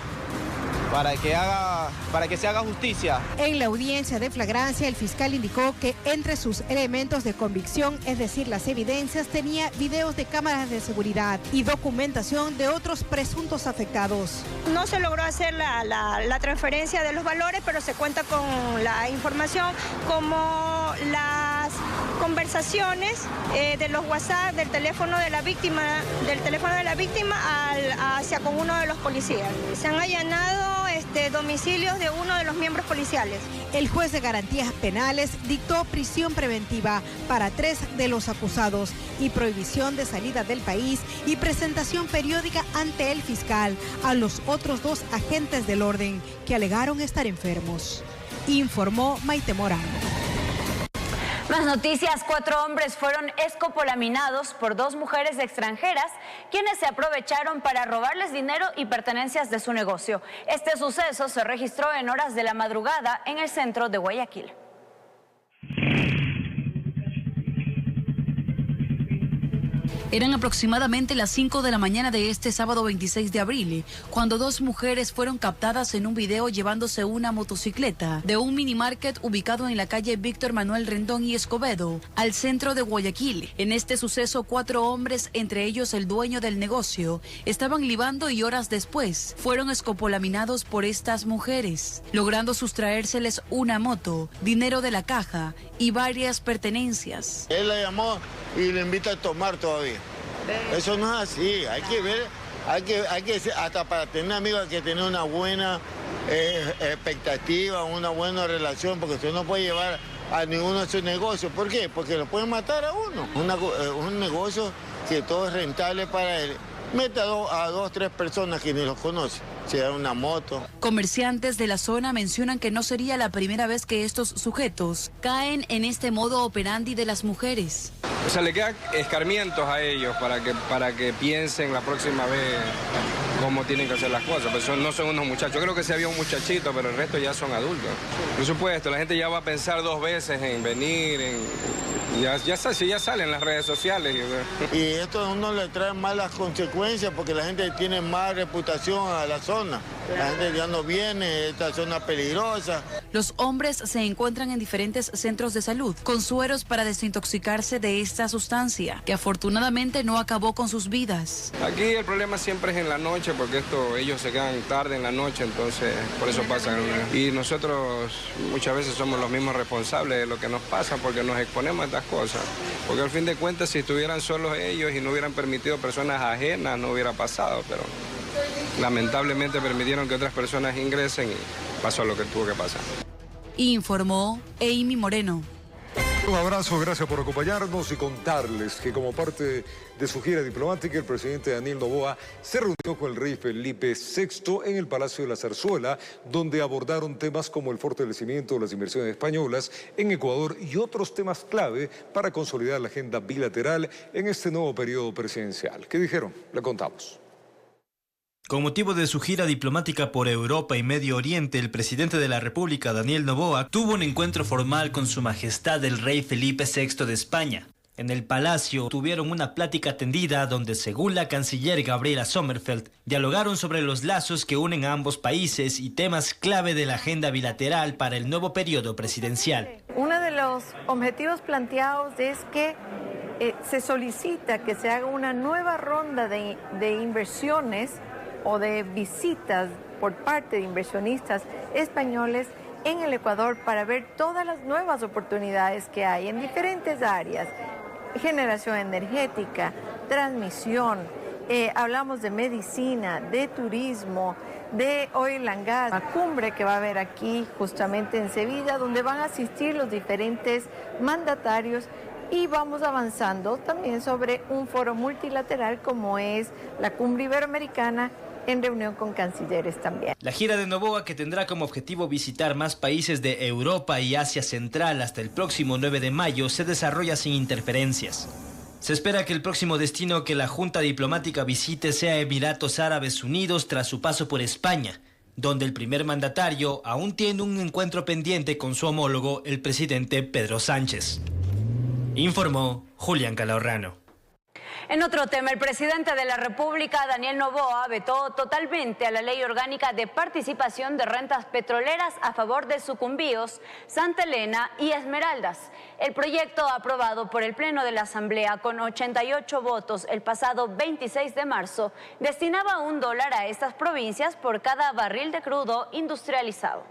que haga para que se haga justicia. En la audiencia de flagrancia, el fiscal indicó que entre sus elementos de convicción, es decir, las evidencias, tenía videos de cámaras de seguridad y documentación de otros presuntos afectados. No se logró hacer la transferencia de los valores, pero se cuenta con la información como las conversaciones de los WhatsApp del teléfono de la víctima hacia con uno de los policías. Se han allanado domicilios de uno de los miembros policiales. El juez de garantías penales dictó prisión preventiva para 3 de los acusados y prohibición de salida del país y presentación periódica ante el fiscal a los otros 2 agentes del orden que alegaron estar enfermos. Informó Maite Morán. Más noticias, 4 hombres fueron escopolaminados por 2 mujeres extranjeras, quienes se aprovecharon para robarles dinero y pertenencias de su negocio. Este suceso se registró en horas de la madrugada en el centro de Guayaquil. Eran aproximadamente las 5 de la mañana de este sábado 26 de abril, cuando 2 mujeres fueron captadas en un video llevándose una motocicleta de un minimarket ubicado en la calle Víctor Manuel Rendón y Escobedo, al centro de Guayaquil. En este suceso, 4 hombres, entre ellos el dueño del negocio, estaban libando y horas después fueron escopolaminados por estas mujeres, logrando sustraérseles una moto, dinero de la caja y varias pertenencias. Él la llamó y le invita a tomar todavía. Eso no es así, hay que ver, hay que hasta para tener amigos hay que tener una buena expectativa, una buena relación, porque usted no puede llevar a ninguno de sus negocios. ¿Por qué? Porque lo pueden matar a uno. Un negocio que todo es rentable para él. Mete a 2, 3 personas que ni los conocen. Se da una moto. Comerciantes de la zona mencionan que no sería la primera vez que estos sujetos caen en este modo operandi de las mujeres. O sea, le quedan escarmientos a ellos para que piensen la próxima vez cómo tienen que hacer las cosas. Pues no son unos muchachos. Yo creo que sí había un muchachito, pero el resto ya son adultos. Por supuesto, la gente ya va a pensar 2 veces en venir, ya sale en las redes sociales. Y esto a uno le trae malas consecuencias porque la gente tiene más reputación a la zona. La gente ya no viene, esta zona es peligrosa. Los hombres se encuentran en diferentes centros de salud con sueros para desintoxicarse de esta sustancia, que afortunadamente no acabó con sus vidas. Aquí el problema siempre es en la noche, porque ellos se quedan tarde en la noche, entonces por eso pasan. Y nosotros muchas veces somos los mismos responsables de lo que nos pasa, porque nos exponemos a estas cosas. Porque al fin de cuentas, si estuvieran solos ellos y no hubieran permitido personas ajenas, no hubiera pasado, pero lamentablemente permitieron que otras personas ingresen y pasó lo que tuvo que pasar. Informó Amy Moreno. Un abrazo, gracias por acompañarnos y contarles que como parte de su gira diplomática, el presidente Daniel Noboa se reunió con el rey Felipe VI en el Palacio de la Zarzuela, donde abordaron temas como el fortalecimiento de las inversiones españolas en Ecuador y otros temas clave para consolidar la agenda bilateral en este nuevo periodo presidencial. ¿Qué dijeron? Le contamos. Con motivo de su gira diplomática por Europa y Medio Oriente, el presidente de la República, Daniel Noboa, tuvo un encuentro formal con Su Majestad el Rey Felipe VI de España. En el palacio tuvieron una plática tendida donde, según la canciller Gabriela Sommerfeld, dialogaron sobre los lazos que unen a ambos países y temas clave de la agenda bilateral para el nuevo periodo presidencial. Uno de los objetivos planteados es que se solicita que se haga una nueva ronda de inversiones o de visitas por parte de inversionistas españoles en el Ecuador para ver todas las nuevas oportunidades que hay en diferentes áreas: generación energética, transmisión, hablamos de medicina, de turismo, de oil and gas, la cumbre que va a haber aquí justamente en Sevilla, donde van a asistir los diferentes mandatarios. Y vamos avanzando también sobre un foro multilateral como es la Cumbre Iberoamericana, en reunión con cancilleres también. La gira de Noboa, que tendrá como objetivo visitar más países de Europa y Asia Central hasta el próximo 9 de mayo, se desarrolla sin interferencias. Se espera que el próximo destino que la Junta Diplomática visite sea Emiratos Árabes Unidos tras su paso por España, donde el primer mandatario aún tiene un encuentro pendiente con su homólogo, el presidente Pedro Sánchez. Informó Julián Calahorrano. En otro tema, el presidente de la República, Daniel Noboa, vetó totalmente a la Ley Orgánica de Participación de Rentas Petroleras a favor de Sucumbíos, Santa Elena y Esmeraldas. El proyecto aprobado por el Pleno de la Asamblea con 88 votos el pasado 26 de marzo destinaba $1 a estas provincias por cada barril de crudo industrializado.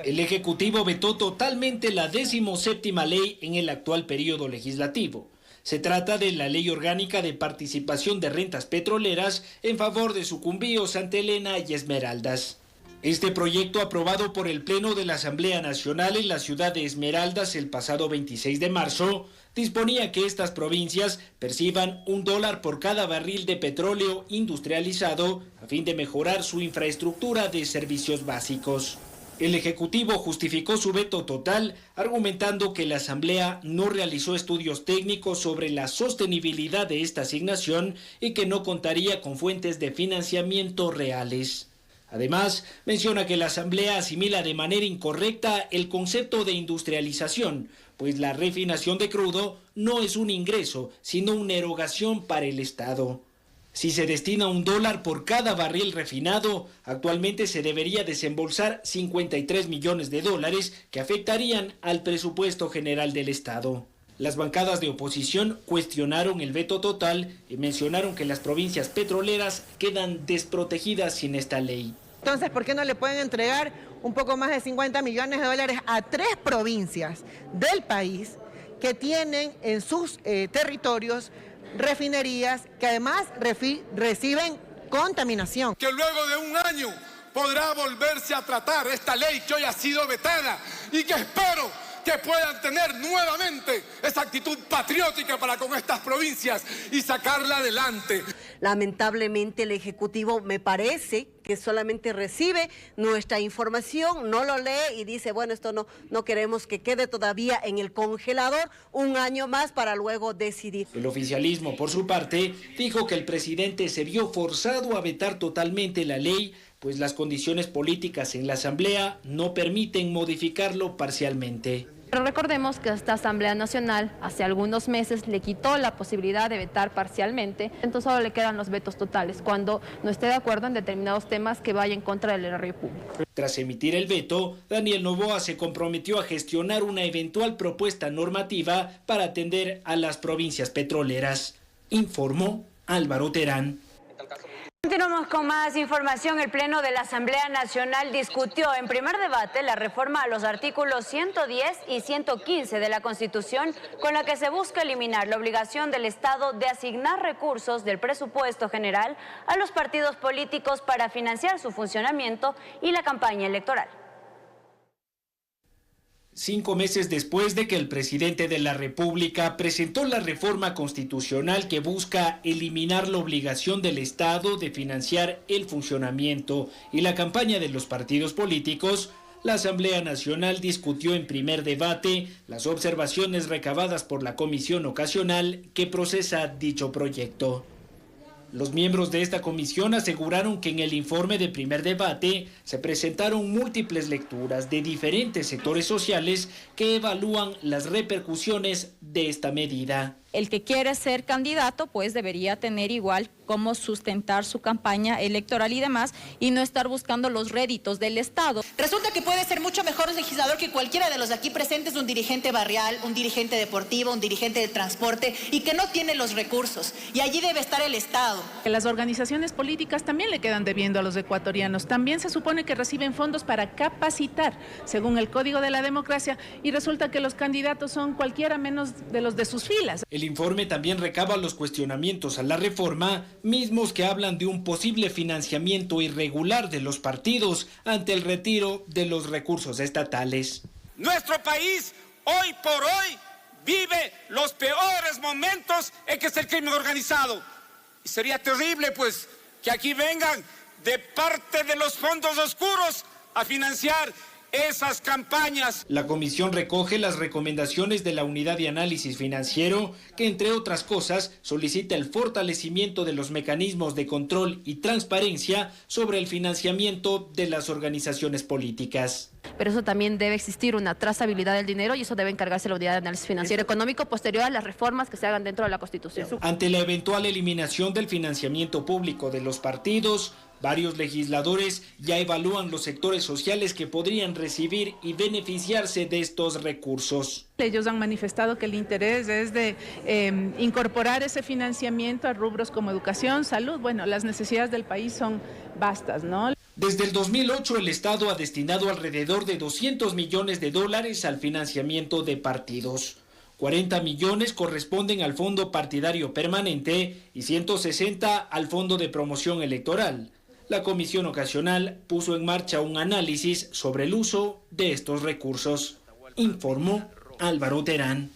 El Ejecutivo vetó totalmente la 17ª ley en el actual periodo legislativo. Se trata de la Ley Orgánica de Participación de Rentas Petroleras en favor de Sucumbíos, Santa Elena y Esmeraldas. Este proyecto, aprobado por el Pleno de la Asamblea Nacional en la ciudad de Esmeraldas el pasado 26 de marzo, disponía que estas provincias perciban $1 por cada barril de petróleo industrializado a fin de mejorar su infraestructura de servicios básicos. El Ejecutivo justificó su veto total, argumentando que la Asamblea no realizó estudios técnicos sobre la sostenibilidad de esta asignación y que no contaría con fuentes de financiamiento reales. Además, menciona que la Asamblea asimila de manera incorrecta el concepto de industrialización, pues la refinación de crudo no es un ingreso, sino una erogación para el Estado. Si se destina $1 por cada barril refinado, actualmente se debería desembolsar $53 millones que afectarían al presupuesto general del Estado. Las bancadas de oposición cuestionaron el veto total y mencionaron que las provincias petroleras quedan desprotegidas sin esta ley. Entonces, ¿por qué no le pueden entregar un poco más de $50 millones a 3 provincias del país que tienen en sus territorios refinerías que además reciben contaminación? Que luego de un año podrá volverse a tratar esta ley que hoy ha sido vetada y que espero que puedan tener nuevamente esa actitud patriótica para con estas provincias y sacarla adelante. Lamentablemente el Ejecutivo me parece que solamente recibe nuestra información, no lo lee y dice, bueno, esto no queremos que quede todavía en el congelador un año más para luego decidir. El oficialismo, por su parte, dijo que el presidente se vio forzado a vetar totalmente la ley, pues las condiciones políticas en la Asamblea no permiten modificarlo parcialmente. Pero recordemos que esta Asamblea Nacional hace algunos meses le quitó la posibilidad de vetar parcialmente, entonces solo le quedan los vetos totales cuando no esté de acuerdo en determinados temas que vayan en contra del erario público. Tras emitir el veto, Daniel Noboa se comprometió a gestionar una eventual propuesta normativa para atender a las provincias petroleras, informó Álvaro Terán. Continuamos con más información. El Pleno de la Asamblea Nacional discutió en primer debate la reforma a los artículos 110 y 115 de la Constitución, con la que se busca eliminar la obligación del Estado de asignar recursos del presupuesto general a los partidos políticos para financiar su funcionamiento y la campaña electoral. 5 meses después de que el presidente de la República presentó la reforma constitucional que busca eliminar la obligación del Estado de financiar el funcionamiento y la campaña de los partidos políticos, la Asamblea Nacional discutió en primer debate las observaciones recabadas por la comisión ocasional que procesa dicho proyecto. Los miembros de esta comisión aseguraron que en el informe de primer debate se presentaron múltiples lecturas de diferentes sectores sociales que evalúan las repercusiones de esta medida. El que quiere ser candidato pues debería tener igual cómo sustentar su campaña electoral y demás y no estar buscando los réditos del Estado. Resulta que puede ser mucho mejor legislador que cualquiera de los aquí presentes, un dirigente barrial, un dirigente deportivo, un dirigente de transporte y que no tiene los recursos. Y allí debe estar el Estado. Las organizaciones políticas también le quedan debiendo a los ecuatorianos. También se supone que reciben fondos para capacitar, según el Código de la Democracia, y resulta que los candidatos son cualquiera menos de los de sus filas. El informe también recaba los cuestionamientos a la reforma, mismos que hablan de un posible financiamiento irregular de los partidos ante el retiro de los recursos estatales. Nuestro país, hoy por hoy, vive los peores momentos en que es el crimen organizado. Y sería terrible, pues, que aquí vengan de parte de los fondos oscuros a financiar esas campañas. La comisión recoge las recomendaciones de la Unidad de Análisis Financiero, que entre otras cosas solicita el fortalecimiento de los mecanismos de control y transparencia sobre el financiamiento de las organizaciones políticas. pero eso también debe existir una trazabilidad del dinero y eso debe encargarse la unidad de análisis financiero económico posterior a las reformas que se hagan dentro de la Constitución. Ante la eventual eliminación del financiamiento público de los partidos, varios legisladores ya evalúan los sectores sociales que podrían recibir y beneficiarse de estos recursos. Ellos han manifestado que el interés es de incorporar ese financiamiento a rubros como educación, salud. Bueno, las necesidades del país son vastas, ¿no? Desde el 2008 el Estado ha destinado alrededor de 200 millones de dólares al financiamiento de partidos. 40 millones corresponden al Fondo Partidario Permanente y 160 al Fondo de Promoción Electoral. La Comisión Ocasional puso en marcha un análisis sobre el uso de estos recursos, informó Álvaro Terán.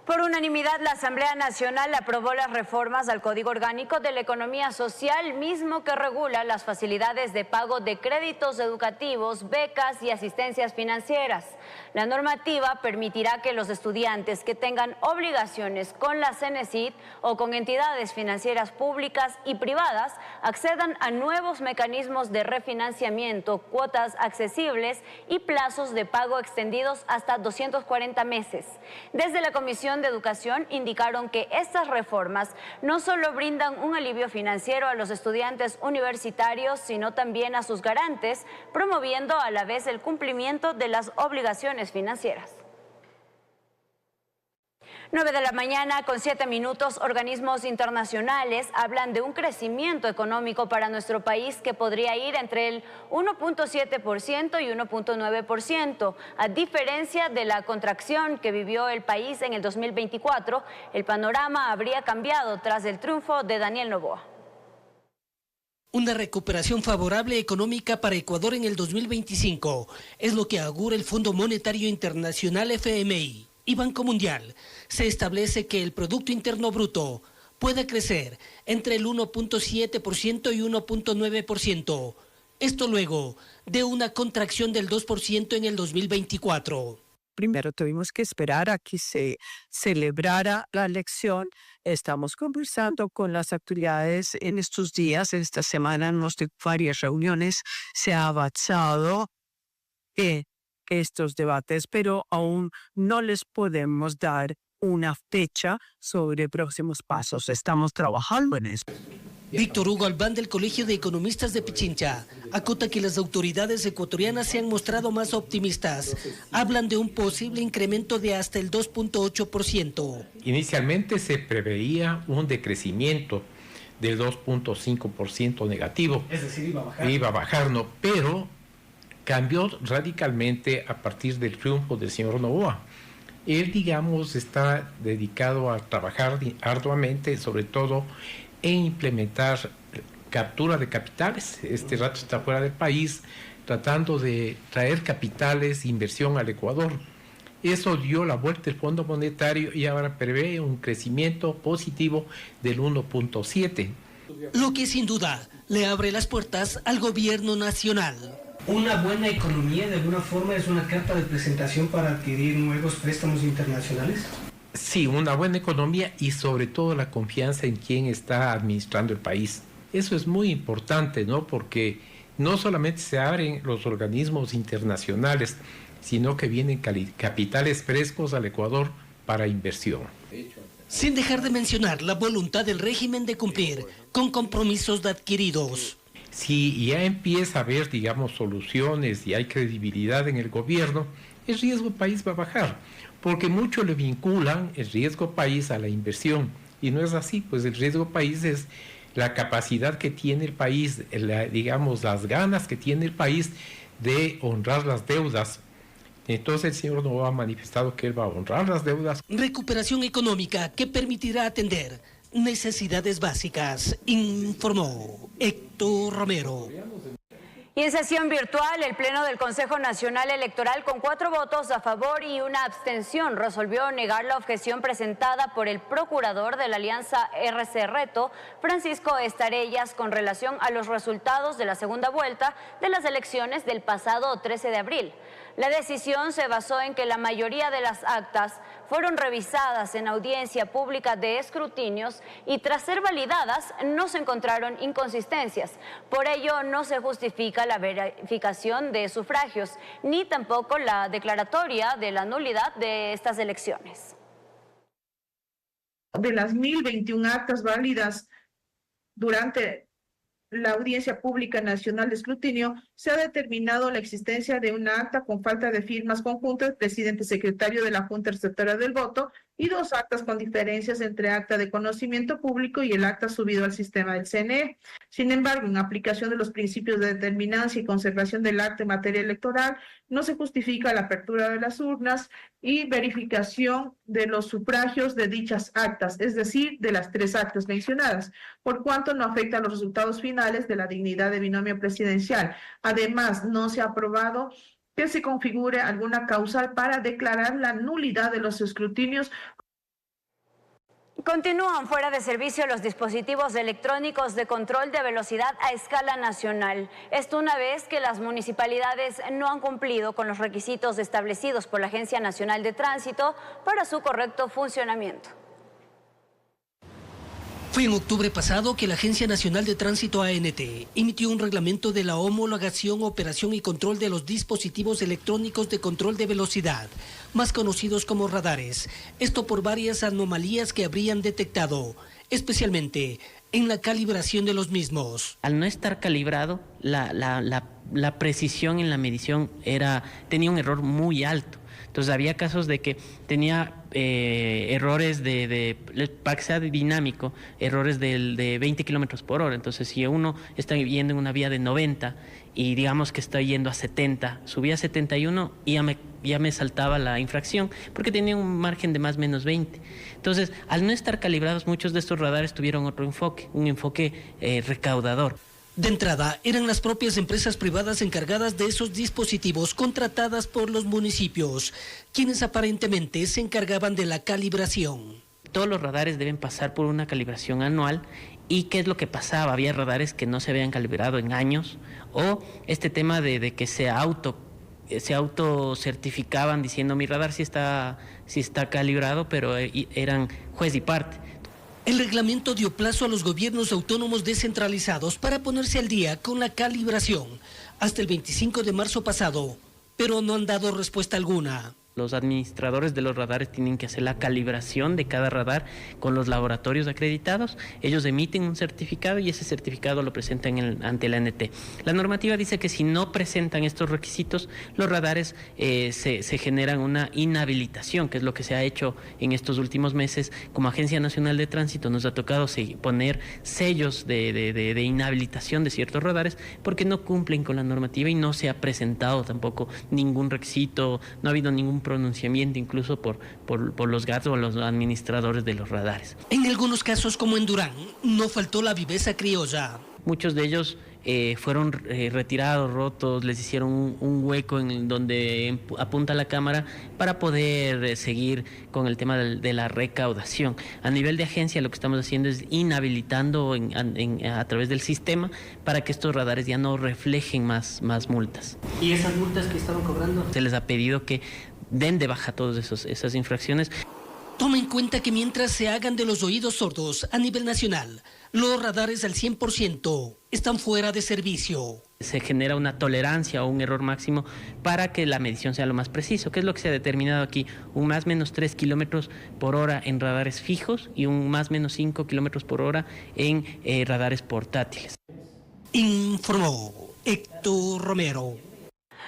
Por unanimidad, la Asamblea Nacional aprobó las reformas al Código Orgánico de la Economía Social, mismo que regula las facilidades de pago de créditos educativos, becas y asistencias financieras. La normativa permitirá que los estudiantes que tengan obligaciones con la CENESID o con entidades financieras públicas y privadas accedan a nuevos mecanismos de refinanciamiento, cuotas accesibles y plazos de pago extendidos hasta 240 meses. Desde la Comisión de Educación indicaron que estas reformas no solo brindan un alivio financiero a los estudiantes universitarios, sino también a sus garantes, promoviendo a la vez el cumplimiento de las obligaciones financieras. 9 de la mañana con 7 minutos, organismos internacionales hablan de un crecimiento económico para nuestro país que podría ir entre el 1.7% y 1.9%. A diferencia de la contracción que vivió el país en el 2024, el panorama habría cambiado tras el triunfo de Daniel Noboa. Una recuperación favorable económica para Ecuador en el 2025 es lo que augura el Fondo Monetario Internacional FMI y Banco Mundial. Se establece que el Producto Interno Bruto puede crecer entre el 1.7% y 1.9%. Esto luego de una contracción del 2% en el 2024. Primero tuvimos que esperar a que se celebrara la elección. Estamos conversando con las autoridades en estos días, esta semana, en varias reuniones se ha avanzado estos debates, pero aún no les podemos dar una fecha sobre próximos pasos. Estamos trabajando en eso. Víctor Hugo Albán del Colegio de Economistas de Pichincha acota que las autoridades ecuatorianas se han mostrado más optimistas. Hablan de un posible incremento de hasta el 2.8%. Inicialmente se preveía un decrecimiento del 2.5% negativo. Es decir, iba a bajar. Iba a bajar, no, pero cambió radicalmente a partir del triunfo del señor Noboa. Él, digamos, está dedicado a trabajar arduamente, sobre todo en implementar captura de capitales. Este rato está fuera del país, tratando de traer capitales, inversión al Ecuador. Eso dio la vuelta al Fondo Monetario y ahora prevé un crecimiento positivo del 1.7%. Lo que sin duda le abre las puertas al gobierno nacional. ¿Una buena economía de alguna forma es una carta de presentación para adquirir nuevos préstamos internacionales? Sí, una buena economía y sobre todo la confianza en quien está administrando el país. Eso es muy importante, ¿no? Porque no solamente se abren los organismos internacionales, sino que vienen capitales frescos al Ecuador para inversión. Sin dejar de mencionar la voluntad del régimen de cumplir con compromisos adquiridos. Si ya empieza a haber, digamos, soluciones y hay credibilidad en el gobierno, el riesgo país va a bajar, porque mucho le vinculan el riesgo país a la inversión, y no es así, pues el riesgo país es la capacidad que tiene el país, digamos, las ganas que tiene el país de honrar las deudas. Entonces el señor Noboa ha manifestado que él va a honrar las deudas. Recuperación económica que permitirá atender necesidades básicas, informó Héctor Romero. Y en sesión virtual, el Pleno del Consejo Nacional Electoral, con 4 votos a favor y una abstención, resolvió negar la objeción presentada por el procurador de la Alianza RC Reto, Francisco Estarellas, con relación a los resultados de la segunda vuelta de las elecciones del pasado 13 de abril. La decisión se basó en que la mayoría de las actas fueron revisadas en audiencia pública de escrutinios y tras ser validadas no se encontraron inconsistencias. Por ello no se justifica la verificación de sufragios ni tampoco la declaratoria de la nulidad de estas elecciones. De las 1.021 actas válidas durante la Audiencia Pública Nacional de Escrutinio, se ha determinado la existencia de una acta con falta de firmas conjuntas, presidente y secretario de la Junta Receptora del Voto, y 2 actas con diferencias entre acta de conocimiento público y el acta subido al sistema del CNE. Sin embargo, en aplicación de los principios de determinancia y conservación del acta en materia electoral, no se justifica la apertura de las urnas y verificación de los sufragios de dichas actas, es decir, de las 3 actas mencionadas, por cuanto no afecta a los resultados finales de la dignidad de binomio presidencial. Además, no se ha aprobado que se configure alguna causal para declarar la nulidad de los escrutinios. Continúan fuera de servicio los dispositivos electrónicos de control de velocidad a escala nacional. Esto una vez que las municipalidades no han cumplido con los requisitos establecidos por la Agencia Nacional de Tránsito para su correcto funcionamiento. Fue en octubre pasado que la Agencia Nacional de Tránsito ANT emitió un reglamento de la homologación, operación y control de los dispositivos electrónicos de control de velocidad, más conocidos como radares. Esto por varias anomalías que habrían detectado, especialmente en la calibración de los mismos. Al no estar calibrado, la precisión en la medición tenía un error muy alto. Entonces había casos de que tenía errores para que sea dinámico, errores de 20 kilómetros por hora. Entonces si uno está yendo en una vía de 90 y digamos que está yendo a 70, subía a 71 y ya me saltaba la infracción porque tenía un margen de más o menos 20. Entonces, al no estar calibrados, muchos de estos radares tuvieron otro enfoque, un enfoque recaudador. De entrada, eran las propias empresas privadas encargadas de esos dispositivos contratadas por los municipios, quienes aparentemente se encargaban de la calibración. Todos los radares deben pasar por una calibración anual. ¿Y qué es lo que pasaba? Había radares que no se habían calibrado en años, o este tema de que se autocertificaban diciendo mi radar sí está calibrado, pero eran juez y parte. El reglamento dio plazo a los gobiernos autónomos descentralizados para ponerse al día con la calibración hasta el 25 de marzo pasado, pero no han dado respuesta alguna. Los administradores de los radares tienen que hacer la calibración de cada radar con los laboratorios acreditados. Ellos emiten un certificado y ese certificado lo presentan ante la ANT. La normativa dice que si no presentan estos requisitos, los radares se generan una inhabilitación, que es lo que se ha hecho en estos últimos meses. Como Agencia Nacional de Tránsito nos ha tocado poner sellos de inhabilitación de ciertos radares porque no cumplen con la normativa y no se ha presentado tampoco ningún requisito, no ha habido ningún pronunciamiento incluso por los GATS o los administradores de los radares. En algunos casos, como en Durán, no faltó la viveza criolla. Muchos de ellos fueron retirados, rotos, les hicieron un hueco en donde apunta la cámara para poder seguir con el tema de la recaudación. A nivel de agencia lo que estamos haciendo es inhabilitando a través del sistema para que estos radares ya no reflejen más multas. ¿Y esas multas que estaban cobrando? Se les ha pedido que den de baja todas esas infracciones. Toma en cuenta que mientras se hagan de los oídos sordos a nivel nacional, los radares al 100% están fuera de servicio. Se genera una tolerancia o un error máximo para que la medición sea lo más preciso. ¿Qué es lo que se ha determinado aquí? Un más o menos 3 kilómetros por hora en radares fijos y un más o menos 5 kilómetros por hora en radares Informó Héctor Romero.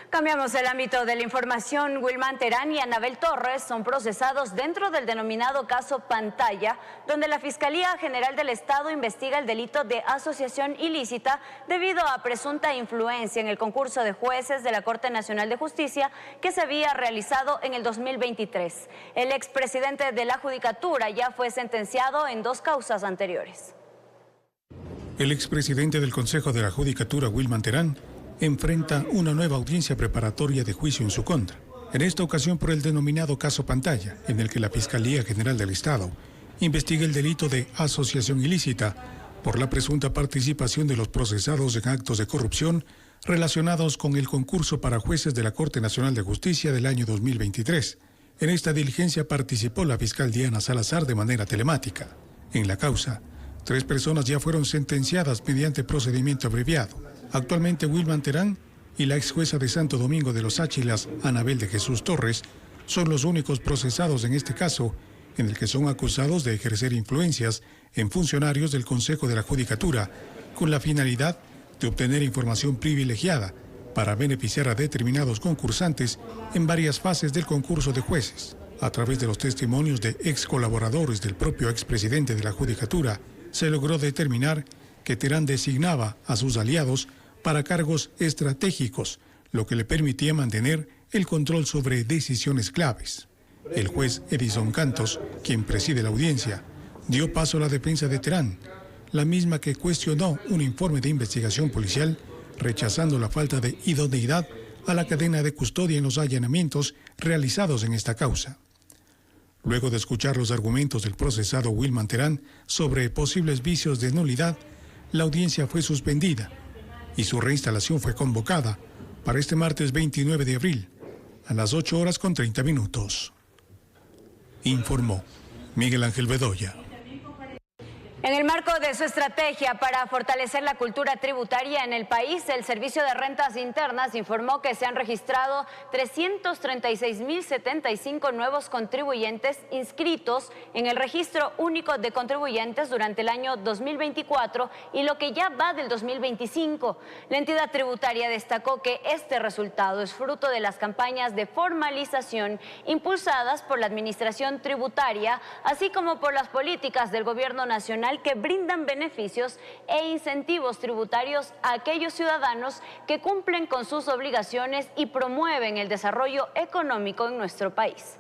Cambiamos el ámbito de la información. Wilman Terán y Anabel Torres son procesados dentro del denominado caso Pantalla, donde la Fiscalía General del Estado investiga el delito de asociación ilícita debido a presunta influencia en el concurso de jueces de la Corte Nacional de Justicia que se había realizado en el 2023. El expresidente de la Judicatura ya fue sentenciado en 2 causas anteriores. El expresidente del Consejo de la Judicatura, Wilman Terán, enfrenta una nueva audiencia preparatoria de juicio en su contra. En esta ocasión por el denominado caso Pantalla, en el que la Fiscalía General del Estado investiga el delito de asociación ilícita por la presunta participación de los procesados en actos de corrupción relacionados con el concurso para jueces de la Corte Nacional de Justicia del año 2023. En esta diligencia participó la fiscal Diana Salazar de manera telemática. En la causa, 3 personas ya fueron sentenciadas mediante procedimiento abreviado. Actualmente Wilman Terán y la ex jueza de Santo Domingo de los Áchilas, Anabel de Jesús Torres, son los únicos procesados en este caso, en el que son acusados de ejercer influencias en funcionarios del Consejo de la Judicatura, con la finalidad de obtener información privilegiada para beneficiar a determinados concursantes en varias fases del concurso de jueces. A través de los testimonios de ex colaboradores del propio expresidente de la Judicatura, se logró determinar que Terán designaba a sus aliados para cargos estratégicos, lo que le permitía mantener el control sobre decisiones claves. El juez Edison Cantos, quien preside la audiencia, dio paso a la defensa de Terán, la misma que cuestionó un informe de investigación policial, rechazando la falta de idoneidad a la cadena de custodia en los allanamientos realizados en esta causa. Luego de escuchar los argumentos del procesado Wilman Terán sobre posibles vicios de nulidad, la audiencia fue suspendida y su reinstalación fue convocada para este martes 29 de abril a las 8:30. Informó Miguel Ángel Bedoya. En el marco de su estrategia para fortalecer la cultura tributaria en el país, el Servicio de Rentas Internas informó que se han registrado 336.075 nuevos contribuyentes inscritos en el Registro Único de Contribuyentes durante el año 2024 y lo que ya va del 2025. La entidad tributaria destacó que este resultado es fruto de las campañas de formalización impulsadas por la Administración Tributaria, así como por las políticas del Gobierno Nacional que brindan beneficios e incentivos tributarios a aquellos ciudadanos que cumplen con sus obligaciones y promueven el desarrollo económico en nuestro país.